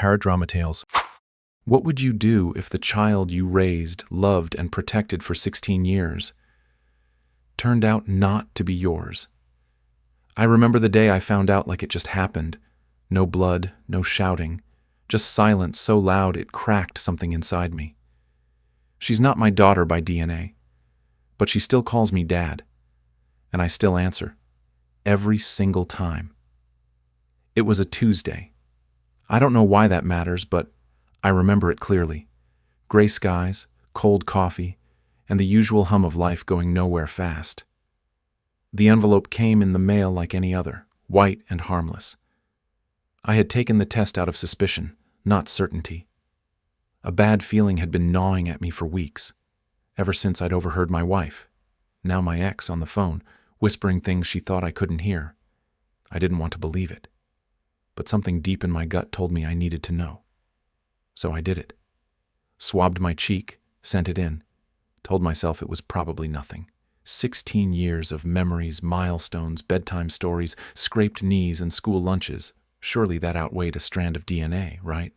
paradrama tales. What would you do if the child you raised, loved, and protected for 16 years turned out not to be yours? I remember the day I found out like it just happened. No blood, no shouting, just silence so loud it cracked something inside me. She's not my daughter by DNA, but she still calls me Dad, and I still answer, every single time. It was a Tuesday. I don't know why that matters, but I remember it clearly. Gray skies, cold coffee, and the usual hum of life going nowhere fast. The envelope came in the mail like any other, white and harmless. I had taken the test out of suspicion, not certainty. A bad feeling had been gnawing at me for weeks, ever since I'd overheard my wife, now my ex, on the phone, whispering things she thought I couldn't hear. I didn't want to believe it, but something deep in my gut told me I needed to know. So I did it. Swabbed my cheek, sent it in, told myself it was probably nothing. 16 years of memories, milestones, bedtime stories, scraped knees, and school lunches. Surely that outweighed a strand of DNA, right?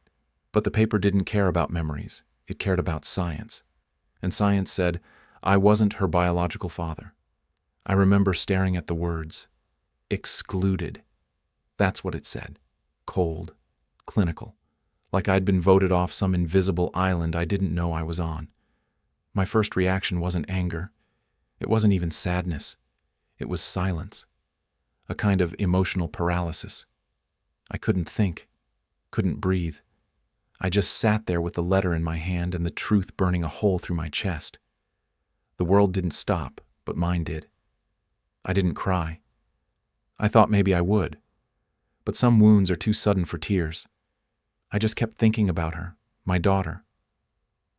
But the paper didn't care about memories. It cared about science. And science said I wasn't her biological father. I remember staring at the words, excluded. That's what it said. Cold, clinical. Like I'd been voted off some invisible island I didn't know I was on. My first reaction wasn't anger. It wasn't even sadness. It was silence. A kind of emotional paralysis. I couldn't think, couldn't breathe. I just sat there with the letter in my hand and the truth burning a hole through my chest. The world didn't stop, but mine did. I didn't cry. I thought maybe I would. But some wounds are too sudden for tears. I just kept thinking about her, my daughter.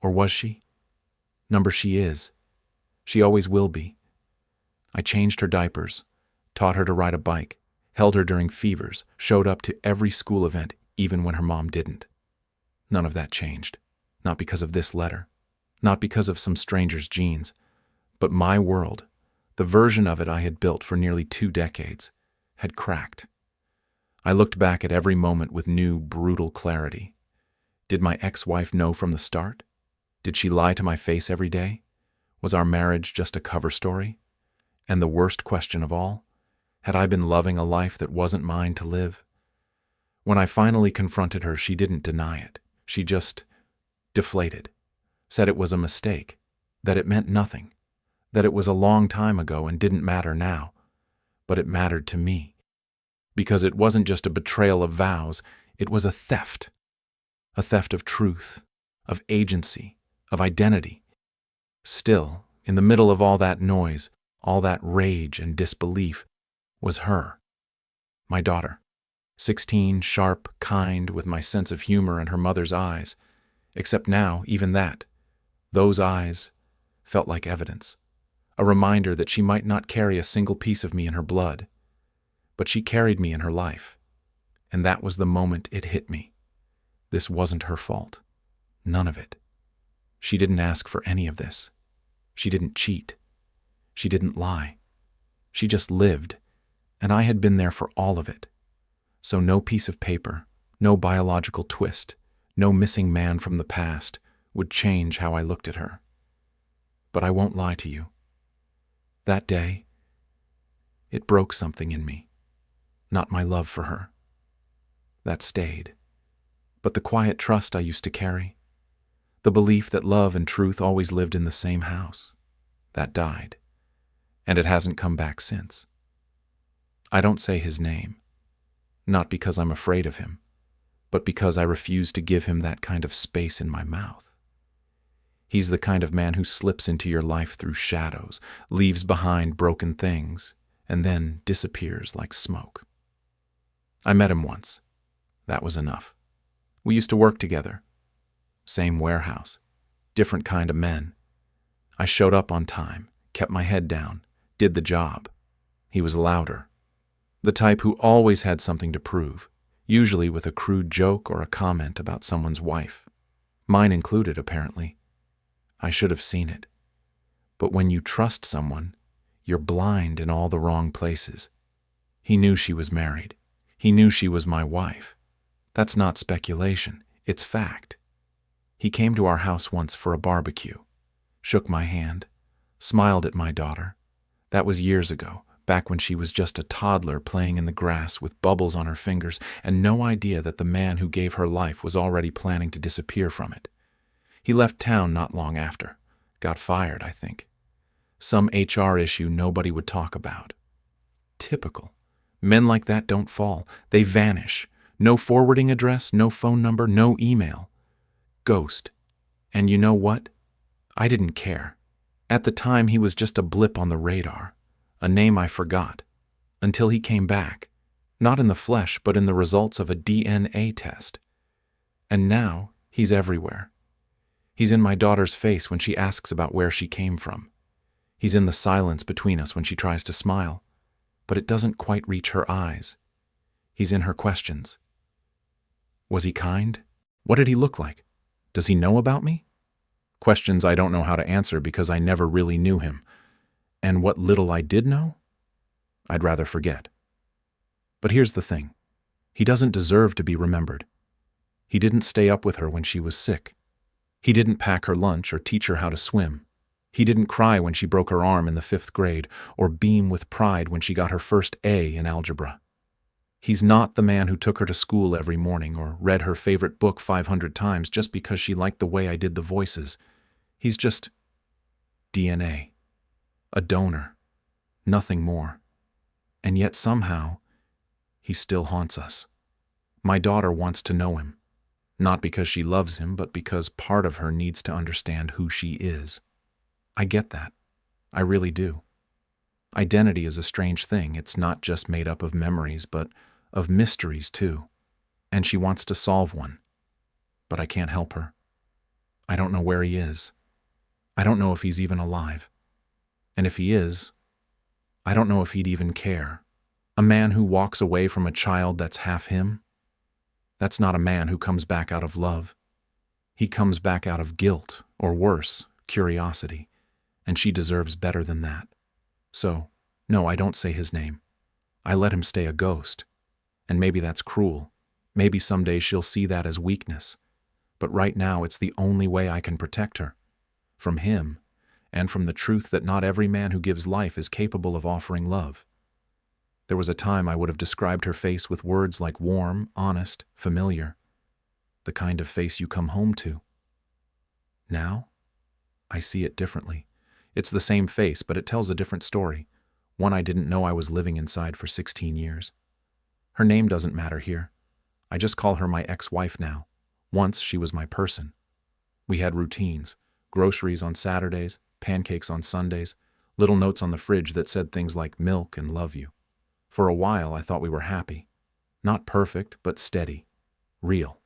Or was she? Number she is. She always will be. I changed her diapers, taught her to ride a bike, held her during fevers, showed up to every school event, even when her mom didn't. None of that changed. Not because of this letter. Not because of some stranger's genes. But my world, the version of it I had built for nearly 2 decades, had cracked. I looked back at every moment with new, brutal clarity. Did my ex-wife know from the start? Did she lie to my face every day? Was our marriage just a cover story? And the worst question of all, had I been loving a life that wasn't mine to live? When I finally confronted her, she didn't deny it. She just deflated, said it was a mistake, that it meant nothing, that it was a long time ago and didn't matter now, but it mattered to me. Because it wasn't just a betrayal of vows, it was a theft of truth, of agency, of identity. Still, in the middle of all that noise, all that rage and disbelief, was her, my daughter, 16, sharp, kind, with my sense of humor and her mother's eyes, except now, even that, those eyes, felt like evidence, a reminder that she might not carry a single piece of me in her blood, but she carried me in her life, and that was the moment it hit me. This wasn't her fault. None of it. She didn't ask for any of this. She didn't cheat. She didn't lie. She just lived, and I had been there for all of it. So no piece of paper, no biological twist, no missing man from the past would change how I looked at her. But I won't lie to you. That day, it broke something in me. Not my love for her. That stayed. But the quiet trust I used to carry, the belief that love and truth always lived in the same house, that died. And it hasn't come back since. I don't say his name, not because I'm afraid of him, but because I refuse to give him that kind of space in my mouth. He's the kind of man who slips into your life through shadows, leaves behind broken things, and then disappears like smoke. I met him once. That was enough. We used to work together. Same warehouse. Different kind of men. I showed up on time, kept my head down, did the job. He was louder. The type who always had something to prove, usually with a crude joke or a comment about someone's wife. Mine included, apparently. I should have seen it. But when you trust someone, you're blind in all the wrong places. He knew she was married. He knew she was my wife. That's not speculation, it's fact. He came to our house once for a barbecue, shook my hand, smiled at my daughter. That was years ago, back when she was just a toddler playing in the grass with bubbles on her fingers and no idea that the man who gave her life was already planning to disappear from it. He left town not long after. Got fired, I think. Some HR issue nobody would talk about. Typical. Men like that don't fall. They vanish. No forwarding address, no phone number, no email. Ghost. And you know what? I didn't care. At the time, he was just a blip on the radar, a name I forgot, until he came back, not in the flesh, but in the results of a DNA test. And now, he's everywhere. He's in my daughter's face when she asks about where she came from. He's in the silence between us when she tries to smile, but it doesn't quite reach her eyes. He's in her questions. Was he kind? What did he look like? Does he know about me? Questions I don't know how to answer because I never really knew him. And what little I did know, I'd rather forget. But here's the thing. He doesn't deserve to be remembered. He didn't stay up with her when she was sick. He didn't pack her lunch or teach her how to swim. He didn't cry when she broke her arm in the 5th grade or beam with pride when she got her first A in algebra. He's not the man who took her to school every morning or read her favorite book 500 times just because she liked the way I did the voices. He's just DNA, a donor, nothing more. And yet somehow, he still haunts us. My daughter wants to know him, not because she loves him, but because part of her needs to understand who she is. I get that. I really do. Identity is a strange thing. It's not just made up of memories, but of mysteries too. And she wants to solve one. But I can't help her. I don't know where he is. I don't know if he's even alive. And if he is, I don't know if he'd even care. A man who walks away from a child that's half him? That's not a man who comes back out of love. He comes back out of guilt, or worse, curiosity. And she deserves better than that. So, no, I don't say his name. I let him stay a ghost. And maybe that's cruel. Maybe someday she'll see that as weakness. But right now it's the only way I can protect her. From him, and from the truth that not every man who gives life is capable of offering love. There was a time I would have described her face with words like warm, honest, familiar. The kind of face you come home to. Now, I see it differently. It's the same face, but it tells a different story, one I didn't know I was living inside for 16 years. Her name doesn't matter here. I just call her my ex-wife now. Once she was my person. We had routines, groceries on Saturdays, pancakes on Sundays, little notes on the fridge that said things like milk and love you. For a while I thought we were happy. Not perfect, but steady. Real.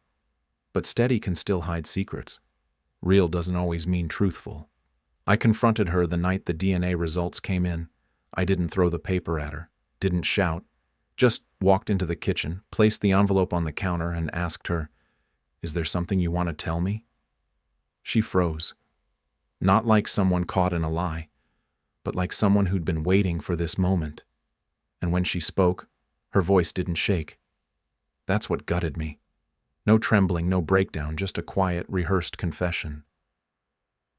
But steady can still hide secrets. Real doesn't always mean truthful. I confronted her the night the DNA results came in. I didn't throw the paper at her, didn't shout, just walked into the kitchen, placed the envelope on the counter, and asked her, "Is there something you want to tell me?" She froze. Not like someone caught in a lie, but like someone who'd been waiting for this moment. And when she spoke, her voice didn't shake. That's what gutted me. No trembling, no breakdown, just a quiet, rehearsed confession.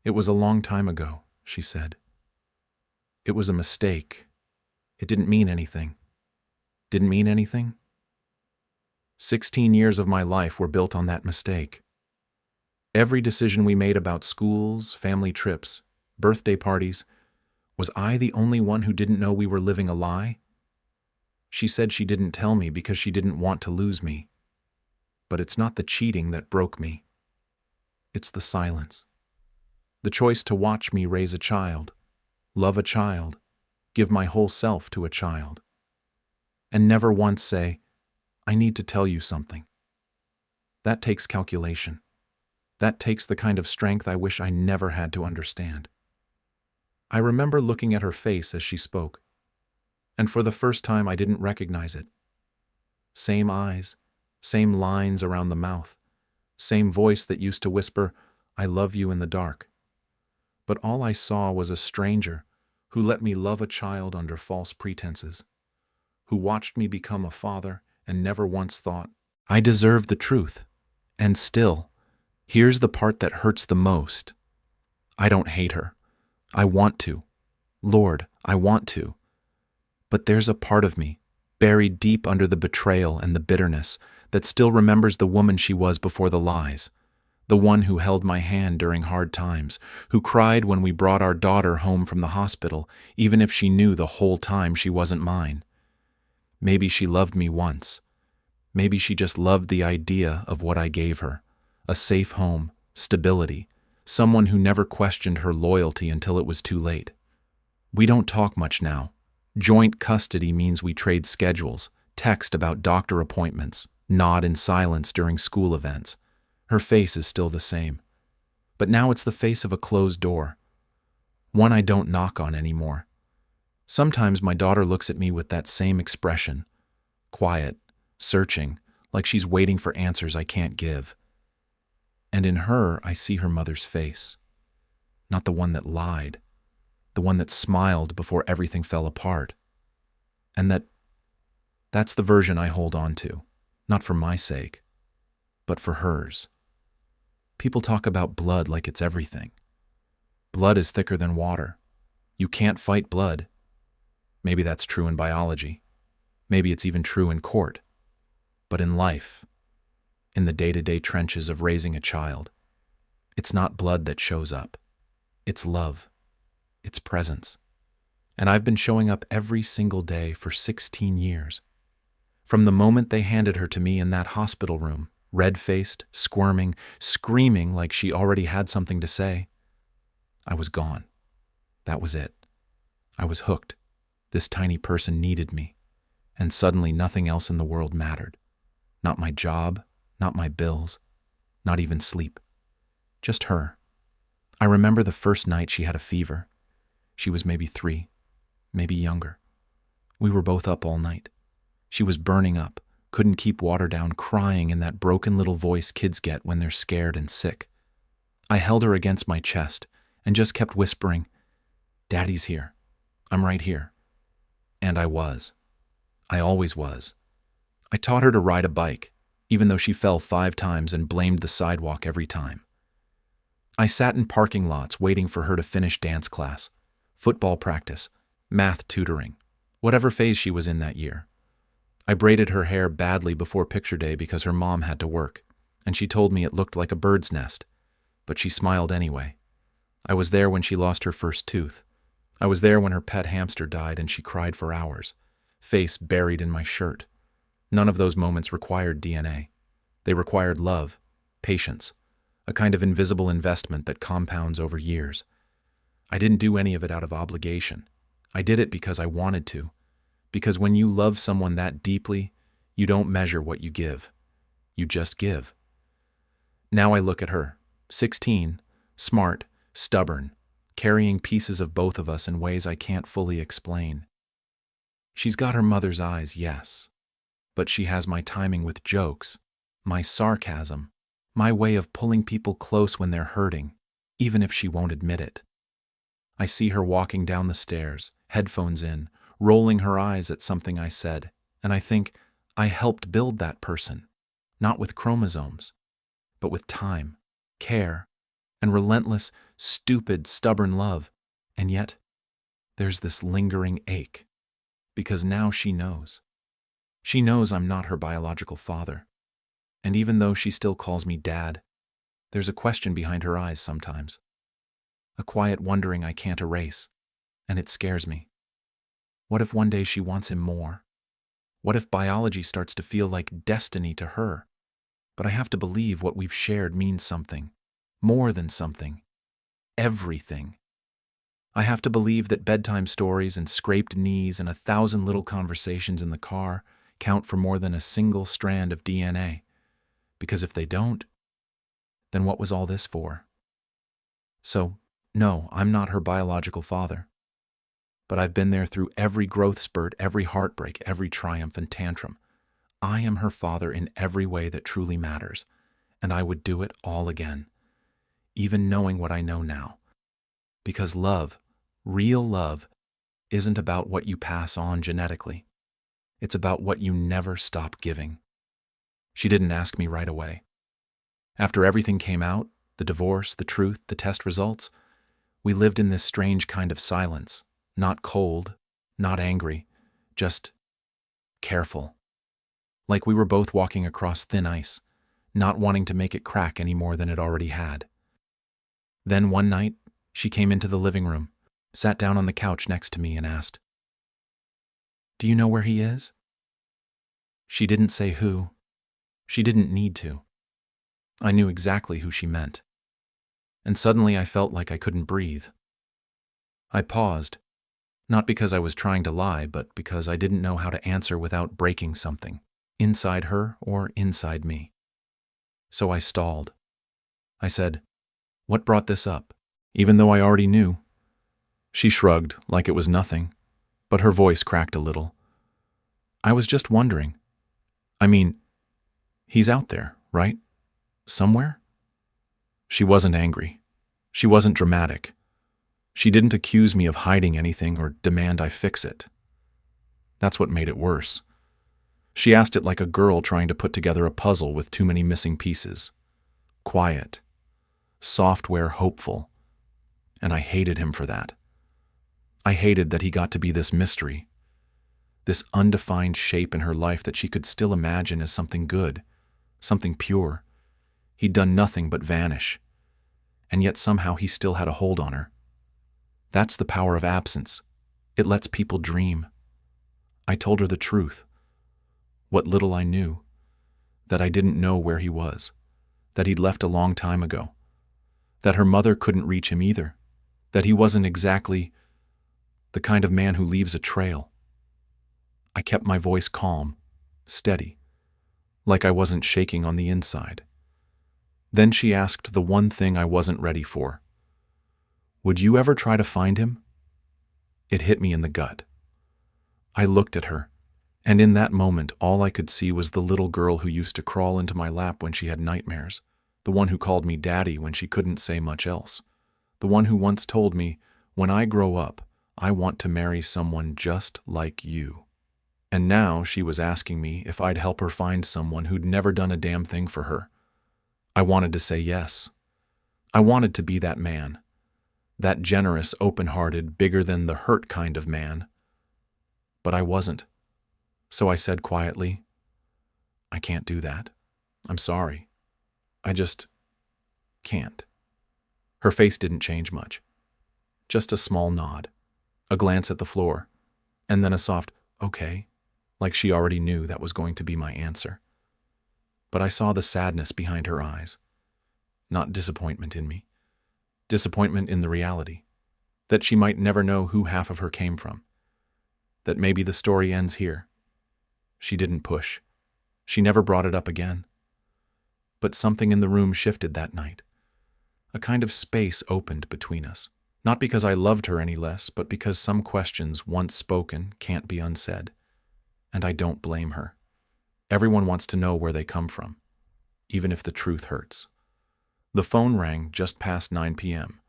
"It was a long time ago," she said. "It was a mistake. It didn't mean anything." Didn't mean anything? 16 years of my life were built on that mistake. Every decision we made about schools, family trips, birthday parties, was I the only one who didn't know we were living a lie? She said she didn't tell me because she didn't want to lose me. But it's not the cheating that broke me. It's the silence. The choice to watch me raise a child, love a child, give my whole self to a child. And never once say, "I need to tell you something." That takes calculation. That takes the kind of strength I wish I never had to understand. I remember looking at her face as she spoke, and for the first time I didn't recognize it. Same eyes, same lines around the mouth, same voice that used to whisper, "I love you" in the dark. But all I saw was a stranger who let me love a child under false pretenses, who watched me become a father and never once thought I deserve the truth. And still, here's the part that hurts the most. I don't hate her. I want to. Lord, I want to. But there's a part of me, buried deep under the betrayal and the bitterness, that still remembers the woman she was before the lies. The one who held my hand during hard times, who cried when we brought our daughter home from the hospital, even if she knew the whole time she wasn't mine. Maybe she loved me once. Maybe she just loved the idea of what I gave her. A safe home, stability, someone who never questioned her loyalty until it was too late. We don't talk much now. Joint custody means we trade schedules, text about doctor appointments, nod in silence during school events. Her face is still the same. But now it's the face of a closed door. One I don't knock on anymore. Sometimes my daughter looks at me with that same expression. Quiet, searching, like she's waiting for answers I can't give. And in her, I see her mother's face. Not the one that lied. The one that smiled before everything fell apart. And that's the version I hold on to. Not for my sake, but for hers. People talk about blood like it's everything. Blood is thicker than water. You can't fight blood. Maybe that's true in biology. Maybe it's even true in court. But in life, in the day-to-day trenches of raising a child, it's not blood that shows up. It's love. It's presence. And I've been showing up every single day for 16 years. From the moment they handed her to me in that hospital room, red-faced, squirming, screaming like she already had something to say, I was gone. That was it. I was hooked. This tiny person needed me. And suddenly nothing else in the world mattered. Not my job, not my bills, not even sleep. Just her. I remember the first night she had a fever. She was maybe 3, maybe younger. We were both up all night. She was burning up, couldn't keep water down, crying in that broken little voice kids get when they're scared and sick. I held her against my chest and just kept whispering, Daddy's here. I'm right here. And I was. I always was. I taught her to ride a bike, even though she fell 5 times and blamed the sidewalk every time. I sat in parking lots waiting for her to finish dance class, football practice, math tutoring, whatever phase she was in that year. I braided her hair badly before picture day because her mom had to work, and she told me it looked like a bird's nest, but she smiled anyway. I was there when she lost her first tooth. I was there when her pet hamster died and she cried for hours, face buried in my shirt. None of those moments required DNA. They required love, patience, a kind of invisible investment that compounds over years. I didn't do any of it out of obligation. I did it because I wanted to. Because when you love someone that deeply, you don't measure what you give. You just give. Now I look at her, 16, smart, stubborn, carrying pieces of both of us in ways I can't fully explain. She's got her mother's eyes, yes. But she has my timing with jokes, my sarcasm, my way of pulling people close when they're hurting, even if she won't admit it. I see her walking down the stairs, headphones in, rolling her eyes at something I said, and I think, I helped build that person, not with chromosomes, but with time, care, and relentless, stupid, stubborn love. And yet, there's this lingering ache, because now she knows. She knows I'm not her biological father. And even though she still calls me Dad, there's a question behind her eyes sometimes. A quiet wondering I can't erase, and it scares me. What if one day she wants him more? What if biology starts to feel like destiny to her? But I have to believe what we've shared means something, more than something, everything. I have to believe that bedtime stories and scraped knees and 1,000 little conversations in the car count for more than a single strand of DNA. Because if they don't, then what was all this for? So, no, I'm not her biological father. But I've been there through every growth spurt, every heartbreak, every triumph and tantrum. I am her father in every way that truly matters, and I would do it all again, even knowing what I know now. Because love, real love, isn't about what you pass on genetically. It's about what you never stop giving. She didn't ask me right away. After everything came out, the divorce, the truth, the test results, we lived in this strange kind of silence, not cold, not angry, just careful. Like we were both walking across thin ice, not wanting to make it crack any more than it already had. Then one night, she came into the living room, sat down on the couch next to me and asked, "Do you know where he is?" She didn't say who. She didn't need to. I knew exactly who she meant. And suddenly I felt like I couldn't breathe. I paused, not because I was trying to lie, but because I didn't know how to answer without breaking something, inside her or inside me. So I stalled. I said, "What brought this up?" Even though I already knew. She shrugged, like it was nothing, but her voice cracked a little. "I was just wondering. I mean, he's out there, right? Somewhere?" She wasn't angry. She wasn't dramatic. She didn't accuse me of hiding anything or demand I fix it. That's what made it worse. She asked it like a girl trying to put together a puzzle with too many missing pieces. Quiet. Software hopeful. And I hated him for that. I hated that he got to be this mystery. This undefined shape in her life that she could still imagine as something good, something pure. He'd done nothing but vanish. And yet somehow he still had a hold on her. That's the power of absence. It lets people dream. I told her the truth. What little I knew. That I didn't know where he was. That he'd left a long time ago. That her mother couldn't reach him either. That he wasn't exactly the kind of man who leaves a trail. I kept my voice calm, steady, like I wasn't shaking on the inside. Then she asked the one thing I wasn't ready for. "Would you ever try to find him?" It hit me in the gut. I looked at her, and in that moment all I could see was the little girl who used to crawl into my lap when she had nightmares, the one who called me daddy when she couldn't say much else, the one who once told me, "When I grow up, I want to marry someone just like you." And now she was asking me if I'd help her find someone who'd never done a damn thing for her. I wanted to say yes. I wanted to be that man. That generous, open-hearted, bigger than the hurt kind of man. But I wasn't. So I said quietly, "I can't do that. I'm sorry. I just can't." Her face didn't change much. Just a small nod, a glance at the floor, and then a soft, "Okay," like she already knew that was going to be my answer. But I saw the sadness behind her eyes. Not disappointment in me. Disappointment in the reality. That she might never know who half of her came from. That maybe the story ends here. She didn't push. She never brought it up again. But something in the room shifted that night. A kind of space opened between us. Not because I loved her any less, but because some questions, once spoken, can't be unsaid. And I don't blame her. Everyone wants to know where they come from, even if the truth hurts. The phone rang just past 9 p.m.,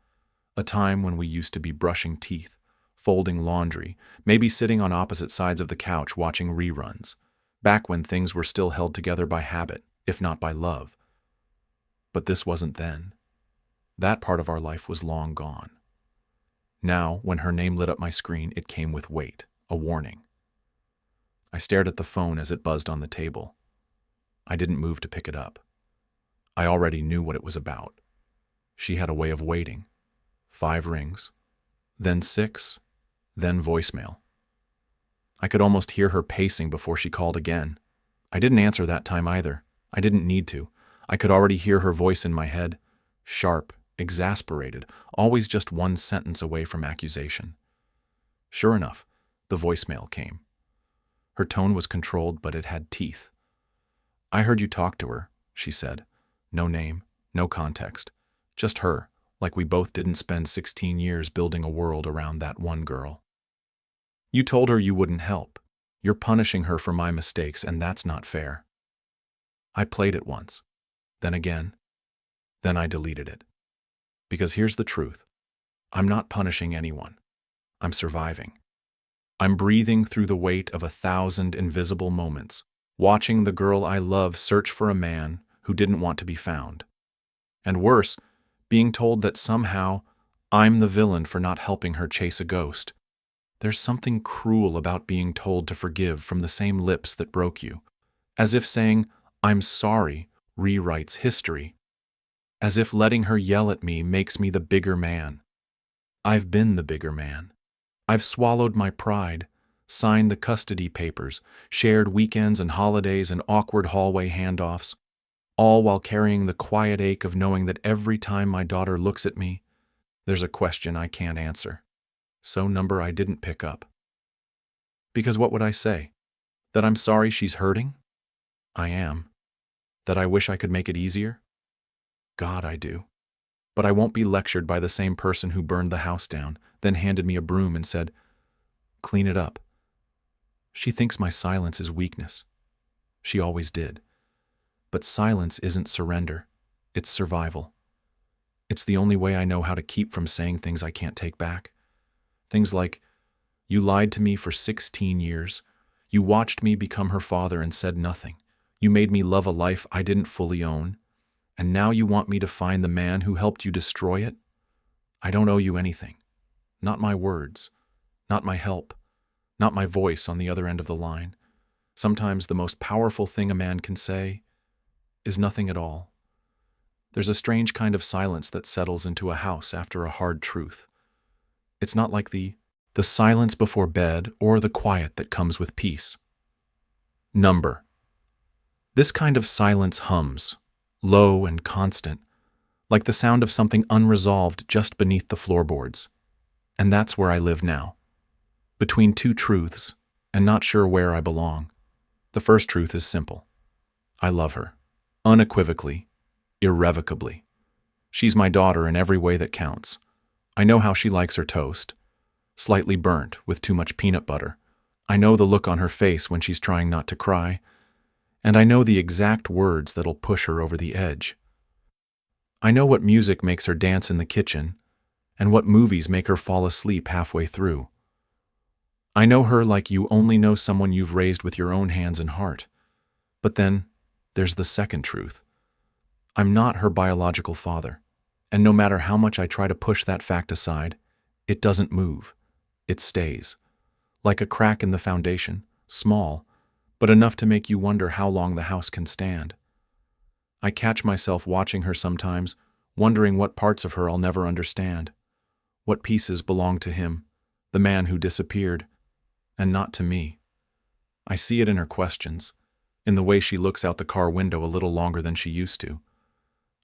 a time when we used to be brushing teeth, folding laundry, maybe sitting on opposite sides of the couch watching reruns, back when things were still held together by habit, if not by love. But this wasn't then. That part of our life was long gone. Now, when her name lit up my screen, it came with weight, a warning. I stared at the phone as it buzzed on the table. I didn't move to pick it up. I already knew what it was about. She had a way of waiting. 5 rings, then 6, then voicemail. I could almost hear her pacing before she called again. I didn't answer that time either. I didn't need to. I could already hear her voice in my head, sharp, exasperated, always just one sentence away from accusation. Sure enough, the voicemail came. Her tone was controlled, but it had teeth. "I heard you talk to her," she said. No name, no context. Just her, like we both didn't spend 16 years building a world around that one girl. "You told her you wouldn't help. You're punishing her for my mistakes, and that's not fair." I played it once, then again, then I deleted it. Because here's the truth. I'm not punishing anyone. I'm surviving. I'm breathing through the weight of 1,000 invisible moments, watching the girl I love search for a man who didn't want to be found. And worse, being told that somehow I'm the villain for not helping her chase a ghost. There's something cruel about being told to forgive from the same lips that broke you, as if saying, "I'm sorry," rewrites history, as if letting her yell at me makes me the bigger man. I've been the bigger man. I've swallowed my pride, signed the custody papers, shared weekends and holidays and awkward hallway handoffs, all while carrying the quiet ache of knowing that every time my daughter looks at me, there's a question I can't answer. So number I didn't pick up. Because what would I say? That I'm sorry she's hurting? I am. That I wish I could make it easier? God, I do. But I won't be lectured by the same person who burned the house down, then handed me a broom and said, "Clean it up." She thinks my silence is weakness. She always did. But silence isn't surrender. It's survival. It's the only way I know how to keep from saying things I can't take back. Things like, "You lied to me for 16 years. You watched me become her father and said nothing. You made me love a life I didn't fully own. And now you want me to find the man who helped you destroy it? I don't owe you anything. Not my words. Not my help. Not my voice on the other end of the line. Sometimes the most powerful thing a man can say is nothing at all." There's a strange kind of silence that settles into a house after a hard truth. It's not like the silence before bed or the quiet that comes with peace. Number. This kind of silence hums, low and constant, like the sound of something unresolved just beneath the floorboards. And that's where I live now, between two truths, and not sure where I belong. The first truth is simple. I love her, unequivocally, irrevocably. She's my daughter in every way that counts. I know how she likes her toast, slightly burnt with too much peanut butter. I know the look on her face when she's trying not to cry, and I know the exact words that'll push her over the edge. I know what music makes her dance in the kitchen, and what movies make her fall asleep halfway through. I know her like you only know someone you've raised with your own hands and heart. But then, there's the second truth. I'm not her biological father, and no matter how much I try to push that fact aside, it doesn't move. It stays. Like a crack in the foundation, small, but enough to make you wonder how long the house can stand. I catch myself watching her sometimes, wondering what parts of her I'll never understand. What pieces belong to him, the man who disappeared, and not to me. I see it in her questions, in the way she looks out the car window a little longer than she used to.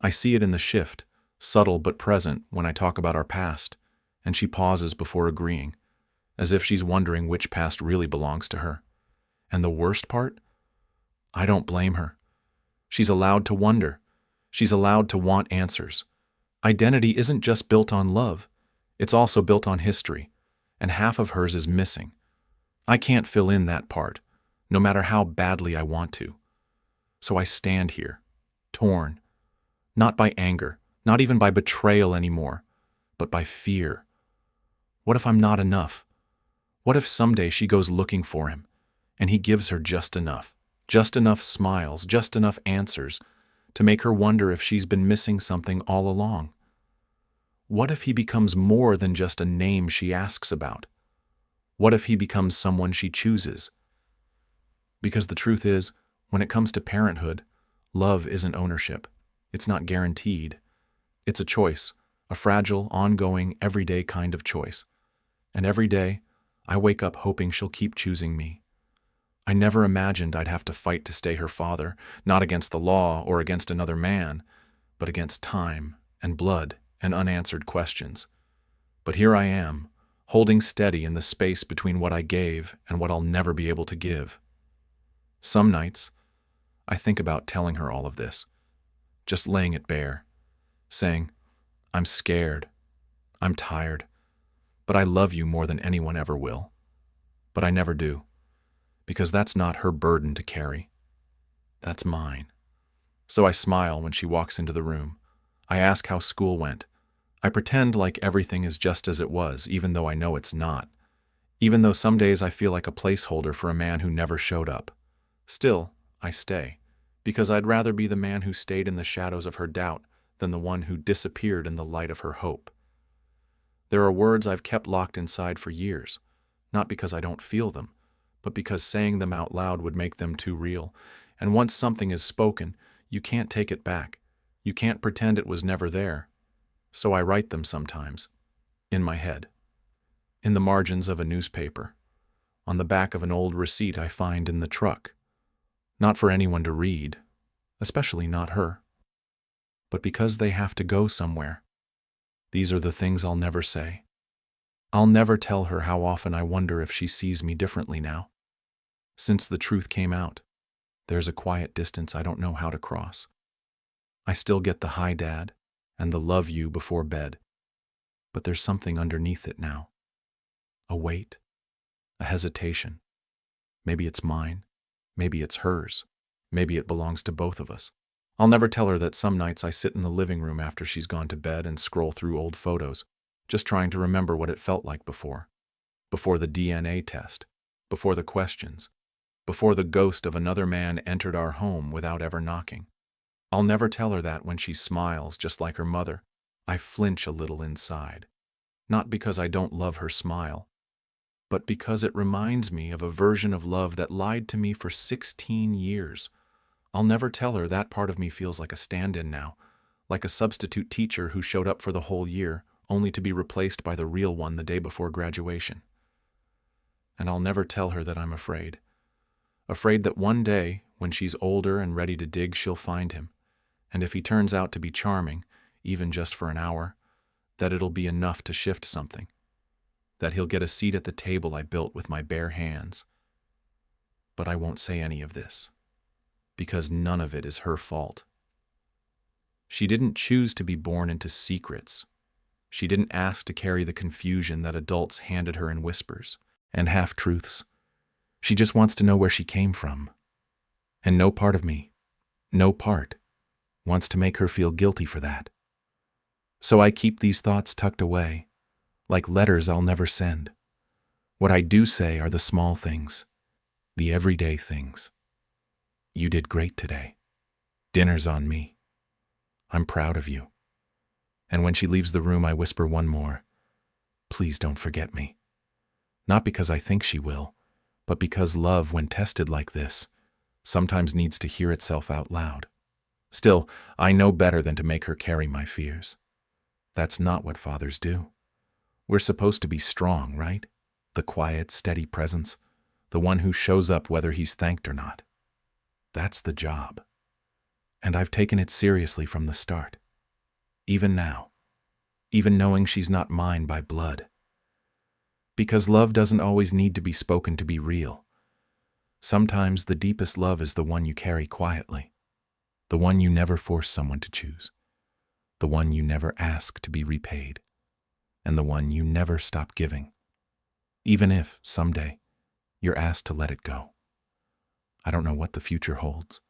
I see it in the shift, subtle but present when I talk about our past, and she pauses before agreeing, as if she's wondering which past really belongs to her. And the worst part? I don't blame her. She's allowed to wonder. She's allowed to want answers. Identity isn't just built on love. It's also built on history, and half of hers is missing. I can't fill in that part, no matter how badly I want to. So I stand here, torn, not by anger, not even by betrayal anymore, but by fear. What if I'm not enough? What if someday she goes looking for him, and he gives her just enough smiles, just enough answers to make her wonder if she's been missing something all along? What if he becomes more than just a name she asks about? What if he becomes someone she chooses? Because the truth is, when it comes to parenthood, love isn't ownership. It's not guaranteed. It's a choice, a fragile, ongoing, everyday kind of choice. And every day, I wake up hoping she'll keep choosing me. I never imagined I'd have to fight to stay her father, not against the law or against another man, but against time and blood and unanswered questions. But here I am, holding steady in the space between what I gave and what I'll never be able to give. Some nights, I think about telling her all of this, just laying it bare, saying, "I'm scared, I'm tired, but I love you more than anyone ever will." But I never do, because that's not her burden to carry. That's mine. So I smile when she walks into the room. I ask how school went. I pretend like everything is just as it was, even though I know it's not. Even though some days I feel like a placeholder for a man who never showed up. Still, I stay, because I'd rather be the man who stayed in the shadows of her doubt than the one who disappeared in the light of her hope. There are words I've kept locked inside for years, not because I don't feel them, but because saying them out loud would make them too real. And once something is spoken, you can't take it back. You can't pretend it was never there. So I write them sometimes, in my head, in the margins of a newspaper, on the back of an old receipt I find in the truck. Not for anyone to read, especially not her, but because they have to go somewhere. These are the things I'll never say. I'll never tell her how often I wonder if she sees me differently now. Since the truth came out, there's a quiet distance I don't know how to cross. I still get the hi, Dad, and the love you before bed, but there's something underneath it now. A weight, a hesitation. Maybe it's mine, maybe it's hers, maybe it belongs to both of us. I'll never tell her that some nights I sit in the living room after she's gone to bed and scroll through old photos, just trying to remember what it felt like before the DNA test, before the questions, before the ghost of another man entered our home without ever knocking. I'll never tell her that when she smiles just like her mother, I flinch a little inside. Not because I don't love her smile, but because it reminds me of a version of love that lied to me for 16 years. I'll never tell her that part of me feels like a stand-in now, like a substitute teacher who showed up for the whole year, only to be replaced by the real one the day before graduation. And I'll never tell her that I'm afraid. Afraid that one day, when she's older and ready to dig, she'll find him. And if he turns out to be charming, even just for an hour, that it'll be enough to shift something. That he'll get a seat at the table I built with my bare hands. But I won't say any of this, because none of it is her fault. She didn't choose to be born into secrets. She didn't ask to carry the confusion that adults handed her in whispers and half-truths. She just wants to know where she came from. And no part of me, no part, wants to make her feel guilty for that. So I keep these thoughts tucked away, like letters I'll never send. What I do say are the small things, the everyday things. You did great today. Dinner's on me. I'm proud of you. And when she leaves the room, I whisper one more. Please don't forget me. Not because I think she will, but because love, when tested like this, sometimes needs to hear itself out loud. Still, I know better than to make her carry my fears. That's not what fathers do. We're supposed to be strong, right? The quiet, steady presence, the one who shows up whether he's thanked or not. That's the job. And I've taken it seriously from the start. Even now. Even knowing she's not mine by blood. Because love doesn't always need to be spoken to be real. Sometimes the deepest love is the one you carry quietly. The one you never force someone to choose. The one you never ask to be repaid. And the one you never stop giving. Even if, someday, you're asked to let it go. I don't know what the future holds.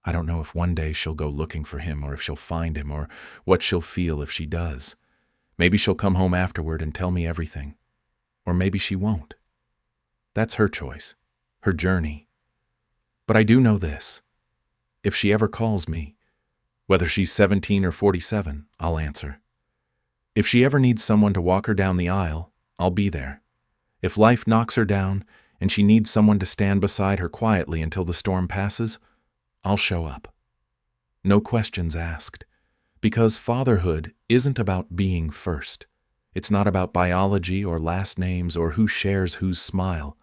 I don't know if one day she'll go looking for him or if she'll find him or what she'll feel if she does. Maybe she'll come home afterward and tell me everything. Or maybe she won't. That's her choice, her journey. But I do know this. If she ever calls me, whether she's 17 or 47, I'll answer. If she ever needs someone to walk her down the aisle, I'll be there. If life knocks her down and she needs someone to stand beside her quietly until the storm passes, I'll show up. No questions asked. Because fatherhood isn't about being first. It's not about biology or last names or who shares whose smile.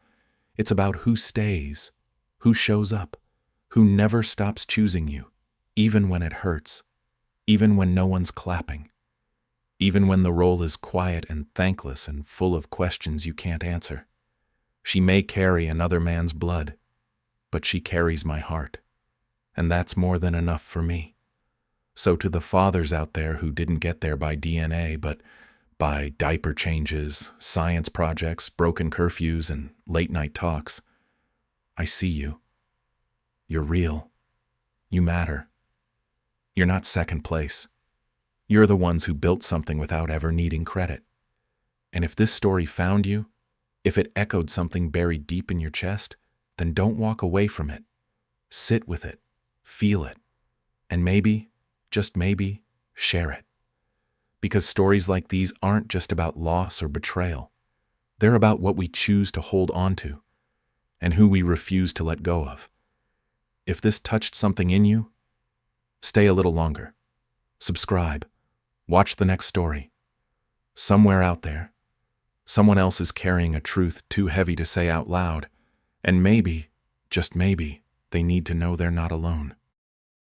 It's about who stays, who shows up, who never stops choosing you, even when it hurts, even when no one's clapping, even when the role is quiet and thankless and full of questions you can't answer. She may carry another man's blood, but she carries my heart, and that's more than enough for me. So to the fathers out there who didn't get there by DNA, but by diaper changes, science projects, broken curfews, and late-night talks, I see you. You're real. You matter. You're not second place. You're the ones who built something without ever needing credit. And if this story found you, if it echoed something buried deep in your chest, then don't walk away from it. Sit with it, feel it, and maybe, just maybe, share it. Because stories like these aren't just about loss or betrayal. They're about what we choose to hold on to and who we refuse to let go of. If this touched something in you, stay a little longer. Subscribe. Watch the next story. Somewhere out there, someone else is carrying a truth too heavy to say out loud, and maybe, just maybe, they need to know they're not alone.